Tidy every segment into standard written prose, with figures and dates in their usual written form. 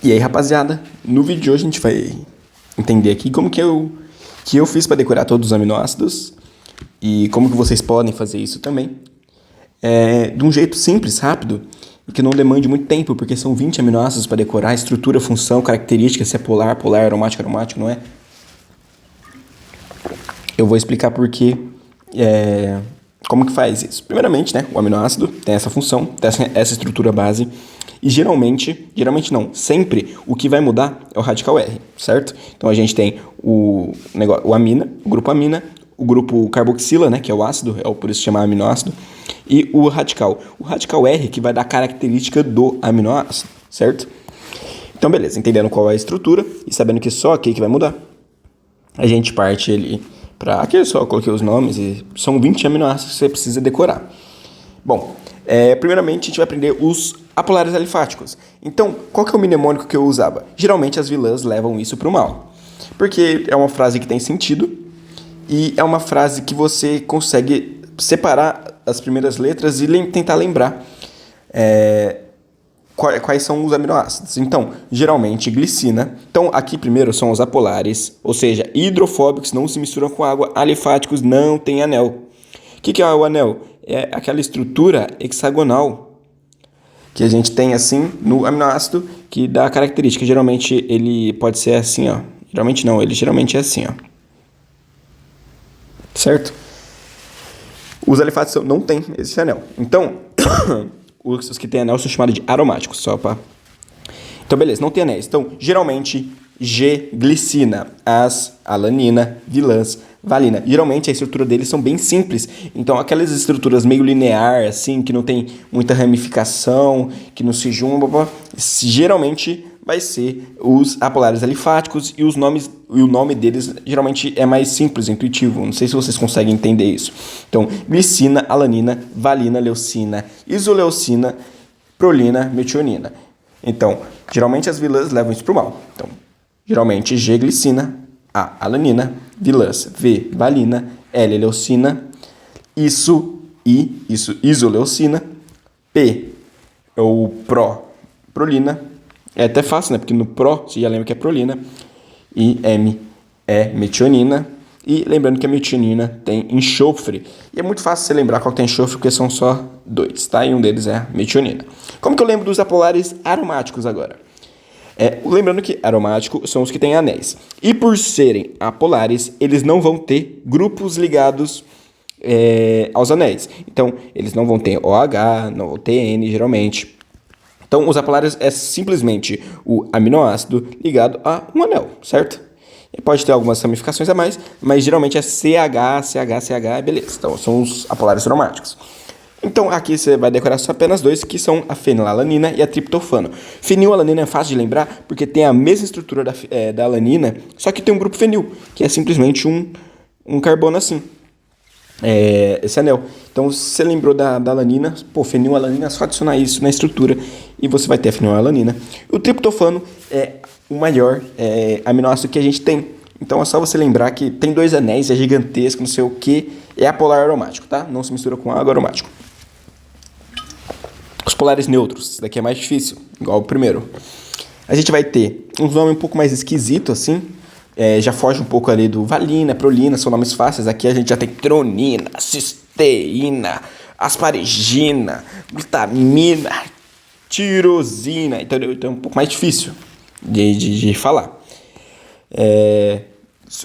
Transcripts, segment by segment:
E aí, rapaziada, no vídeo de hoje a gente vai entender aqui como que eu fiz para decorar todos os aminoácidos e como que vocês podem fazer isso também. De um jeito simples, rápido e que não demande muito tempo, porque são 20 aminoácidos para decorar, estrutura, função, características, se é polar, aromático, não é? Eu vou explicar por como que faz isso. Primeiramente, né, o aminoácido tem essa função, tem essa estrutura base. E geralmente não, sempre o que vai mudar é o radical R, certo? Então a gente tem o grupo amina, o grupo carboxila, né, que é o ácido, por isso se chama aminoácido, e o radical. O radical R que vai dar característica do aminoácido, certo? Então beleza, entendendo qual é a estrutura e sabendo que só aqui que vai mudar, a gente parte ele para... Aqui eu só coloquei os nomes e são 20 aminoácidos que você precisa decorar. Bom, primeiramente a gente vai aprender os apolares alifáticos. Então, qual que é o mnemônico que eu usava? Geralmente as vilãs levam isso para o mal, porque é uma frase que tem sentido e é uma frase que você consegue separar as primeiras letras e tentar lembrar quais são os aminoácidos. Então, geralmente glicina. Então, aqui primeiro são os apolares, ou seja, hidrofóbicos, não se misturam com água, alifáticos, não tem anel. O que é o anel? É aquela estrutura hexagonal que a gente tem assim no aminoácido que dá a característica. Geralmente ele pode ser assim, ó. Geralmente não, ele geralmente é assim, ó. Certo? Os alifáticos não tem esse anel. Então, os que têm anel são chamados de aromáticos, só para... Então, beleza, não tem anéis. Então, geralmente, G-glicina, as, alanina, vilãs, valina. Geralmente a estrutura deles são bem simples. Então aquelas estruturas meio linear, assim, que não tem muita ramificação, que não se juntam, geralmente vai ser os apolares alifáticos e o nome deles geralmente é mais simples, intuitivo. Não sei se vocês conseguem entender isso. Então, glicina, alanina, valina, leucina, isoleucina, prolina, metionina. Então, geralmente as vilãs levam isso para o mal. Então, geralmente G-glicina, A, alanina, vilãs, V, valina, L, leucina, isoleucina, P, ou prolina, é até fácil, né, porque no você já lembra que é prolina, e M é metionina, e lembrando que a metionina tem enxofre, e é muito fácil você lembrar qual tem enxofre, porque são só 2, tá, e um deles é a metionina. Como que eu lembro dos apolares aromáticos agora? Lembrando que aromáticos são os que têm anéis. E por serem apolares, eles não vão ter grupos ligados aos anéis. Então, eles não vão ter OH, não vão ter N, geralmente. Então, os apolares é simplesmente o aminoácido ligado a um anel, certo? E pode ter algumas ramificações a mais, mas geralmente é CH, beleza. Então, são os apolares aromáticos. Então, aqui você vai decorar só apenas 2, que são a fenilalanina e a triptofano. Fenilalanina é fácil de lembrar, porque tem a mesma estrutura da alanina, só que tem um grupo fenil, que é simplesmente um carbono assim. Esse anel. Então, se você lembrou da alanina, fenilalanina, é só adicionar isso na estrutura e você vai ter a fenilalanina. O triptofano é o maior aminoácido que a gente tem. Então, é só você lembrar que tem 2 anéis, é gigantesco, não sei o que, é apolar aromático, tá? Não se mistura com água, aromático. Os polares neutros, esse daqui é mais difícil, igual o primeiro. A gente vai ter uns nomes um pouco mais esquisitos, assim. Já foge um pouco ali do valina, prolina, são nomes fáceis. Aqui a gente já tem tronina, cisteína, asparigina, glutamina, tirosina. Então é um pouco mais difícil de falar.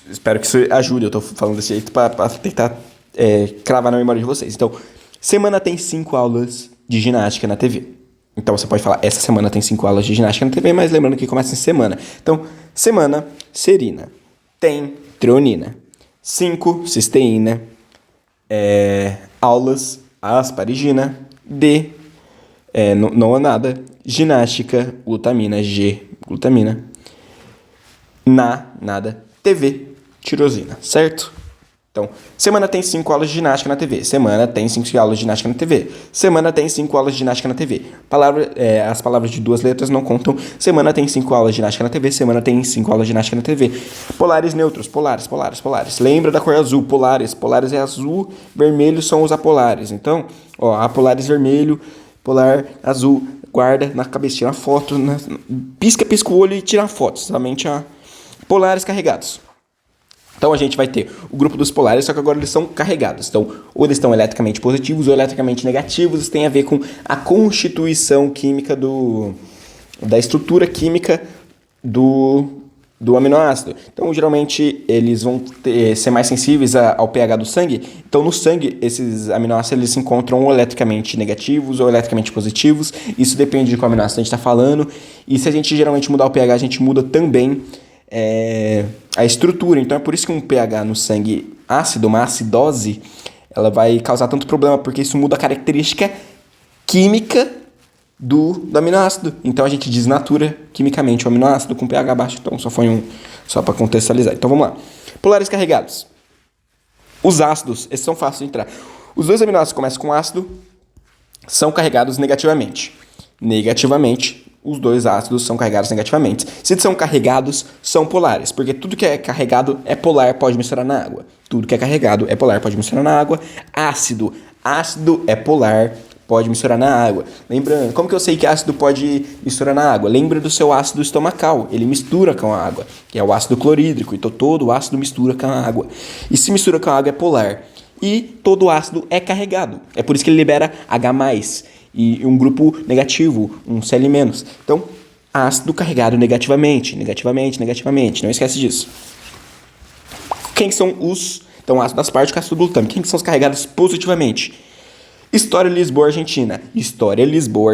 Espero que isso ajude. Eu tô falando desse jeito para tentar cravar na memória de vocês. Então, semana tem 5 aulas de ginástica na TV. Então você pode falar, essa semana tem 5 aulas de ginástica na TV, mas lembrando que começa em semana. Então, semana, serina. Tem treonina. 5, cisteína. Aulas, asparigina. D, não há nada. Ginástica, glutamina. G, glutamina. Nada. TV, tirosina, certo? Então, semana tem 5 aulas de ginástica na TV. Semana tem 5 aulas de ginástica na TV. Semana tem 5 aulas de ginástica na TV. As palavras de 2 letras não contam. Semana tem 5 aulas de ginástica na TV. Semana tem 5 aulas de ginástica na TV. Polares neutros. Polares. Lembra da cor azul. Polares. Polares é azul. Vermelho são os apolares. Então, apolares vermelho. Polar azul. guarda na cabeça, tira foto, né? Pisca o olho e tira foto, somente a polares carregados. Então a gente vai ter o grupo dos polares, só que agora eles são carregados. Então, ou eles estão eletricamente positivos ou eletricamente negativos. Isso tem a ver com a constituição química da estrutura química do aminoácido. Então, geralmente, eles vão ser mais sensíveis ao pH do sangue. Então, no sangue, esses aminoácidos eles se encontram ou eletricamente negativos ou eletricamente positivos. Isso depende de qual aminoácido a gente está falando. E se a gente geralmente mudar o pH, a gente muda também a estrutura. Então, é por isso que um pH no sangue ácido, uma acidose, ela vai causar tanto problema, porque isso muda a característica química do aminoácido. Então a gente desnatura quimicamente o aminoácido com pH baixo. Então só para contextualizar. Então vamos lá. Polares carregados. Os ácidos, esses são fáceis de entrar. Os dois aminoácidos que começam com ácido são carregados negativamente. Os dois ácidos são carregados negativamente. Se são carregados, são polares, porque tudo que é carregado é polar, pode misturar na água. Tudo que é carregado é polar, pode misturar na água. Ácido é polar, pode misturar na água. Lembrando, como que eu sei que ácido pode misturar na água? Lembra do seu ácido estomacal, ele mistura com a água, que é o ácido clorídrico, então todo ácido mistura com a água. E se mistura com a água é polar. E todo ácido é carregado, é por isso que ele libera H+, e um grupo negativo, um Cl-. Então, ácido carregado negativamente, não esquece disso. Quem são os... Então, ácido aspartico e ácido glutâmico, quem são os carregados positivamente? História de Lisboa, Argentina. História de Lisboa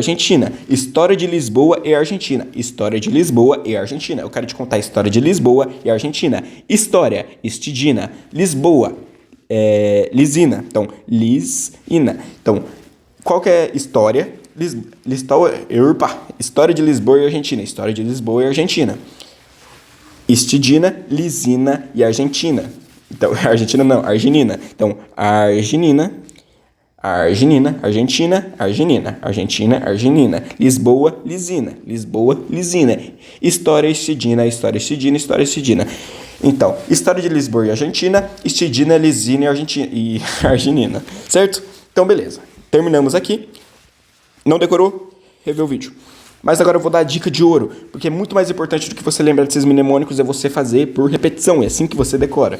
e Argentina. Eu quero te contar a história de Lisboa e Argentina. História, histidina. Lisboa, lisina. Então, lisina. Então, qual que é história? História de Lisboa e Argentina. Histidina, lisina e Argentina. Então, arginina. Então, arginina. Lisboa, lisina. História, histidina. Então, história de Lisboa e Argentina, histidina, lisina e arginina. Certo? Então, beleza. Terminamos aqui. Não decorou? Revê o vídeo. Mas agora eu vou dar a dica de ouro, porque é muito mais importante do que você lembrar desses mnemônicos é você fazer por repetição, é assim que você decora.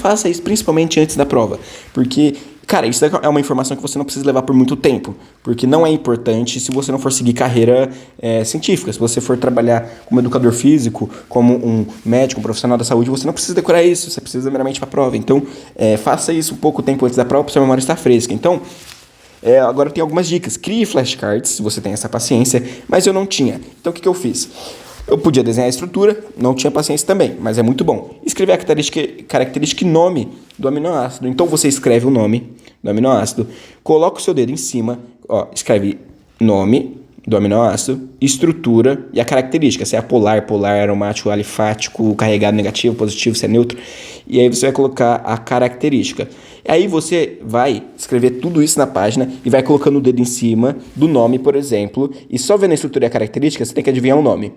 Faça isso principalmente antes da prova, porque, cara, isso é uma informação que você não precisa levar por muito tempo, porque não é importante se você não for seguir carreira científica. Se você for trabalhar como educador físico, como um médico, um profissional da saúde, você não precisa decorar isso, você precisa meramente para a prova. Então, faça isso um pouco tempo antes da prova para sua memória estar fresca. Então, agora eu tenho algumas dicas. Crie flashcards, se você tem essa paciência, mas eu não tinha. Então, o que eu fiz? Eu podia desenhar a estrutura, não tinha paciência também, mas é muito bom. Escrever a característica e nome do aminoácido. Então, você escreve o nome do aminoácido, coloca o seu dedo em cima, escreve nome do aminoácido, estrutura e a característica, se é polar, aromático, alifático, carregado, negativo, positivo, se é neutro. E aí você vai colocar a característica. Aí você vai escrever tudo isso na página e vai colocando o dedo em cima do nome, por exemplo, e só vendo a estrutura e a característica, você tem que adivinhar o nome.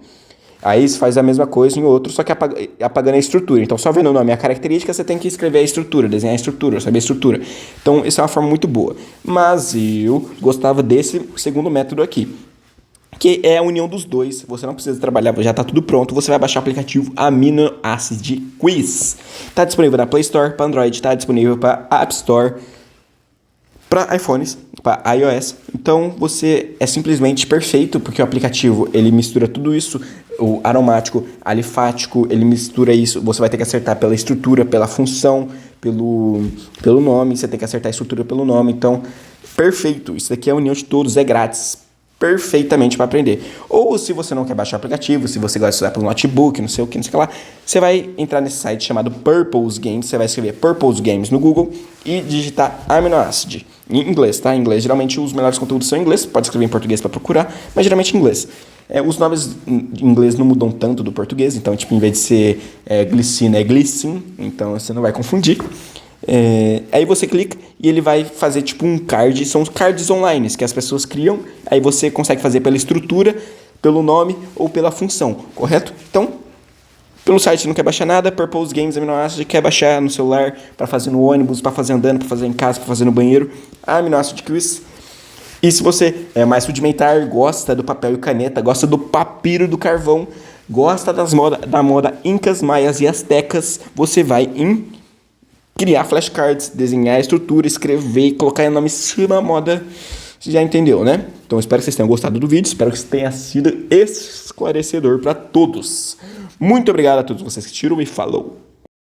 Aí você faz a mesma coisa em outro, só que apagando a estrutura. Então, só vendo o nome e a característica, você tem que escrever a estrutura, desenhar a estrutura, saber a estrutura. Então, isso é uma forma muito boa. Mas eu gostava desse segundo método aqui, que é a união dos dois. Você não precisa trabalhar, já está tudo pronto. Você vai baixar o aplicativo Amino Acid Quiz. Está disponível na Play Store, para Android, está disponível para App Store, para iPhones, para iOS. Então, você é simplesmente perfeito, porque o aplicativo, ele mistura tudo isso, o aromático, alifático, ele mistura isso. Você vai ter que acertar pela estrutura, pela função, pelo nome. Você tem que acertar a estrutura pelo nome. Então, perfeito. Isso daqui é a união de todos, é grátis. Perfeitamente para aprender. Ou se você não quer baixar o aplicativo, se você gosta de estudar pelo notebook, não sei o que, não sei o que lá, você vai entrar nesse site chamado Purpose Games, você vai escrever Purpose Games no Google e digitar Amino Acid. Em inglês, tá? Em inglês, geralmente os melhores conteúdos são em inglês, pode escrever em português para procurar, mas geralmente em inglês. Os nomes em inglês não mudam tanto do português, então, tipo, em vez de ser glicina, é glycine, então você não vai confundir. Aí você clica e ele vai fazer tipo um card, são os cards online que as pessoas criam, aí você consegue fazer pela estrutura, pelo nome ou pela função, correto? Então, pelo site não quer baixar nada, Purpose Games Amino Acid quer baixar no celular, para fazer no ônibus, para fazer andando, para fazer em casa, para fazer no banheiro, Amino Acid Quiz. E se você é mais rudimentar, gosta do papel e caneta, gosta do papiro do carvão, gosta da moda incas, maias e astecas, você vai em criar flashcards, desenhar a estrutura, escrever, colocar em nome em cima da moda. Você já entendeu, né? Então espero que vocês tenham gostado do vídeo, espero que tenha sido esclarecedor para todos. Muito obrigado a todos vocês que assistiram e falou!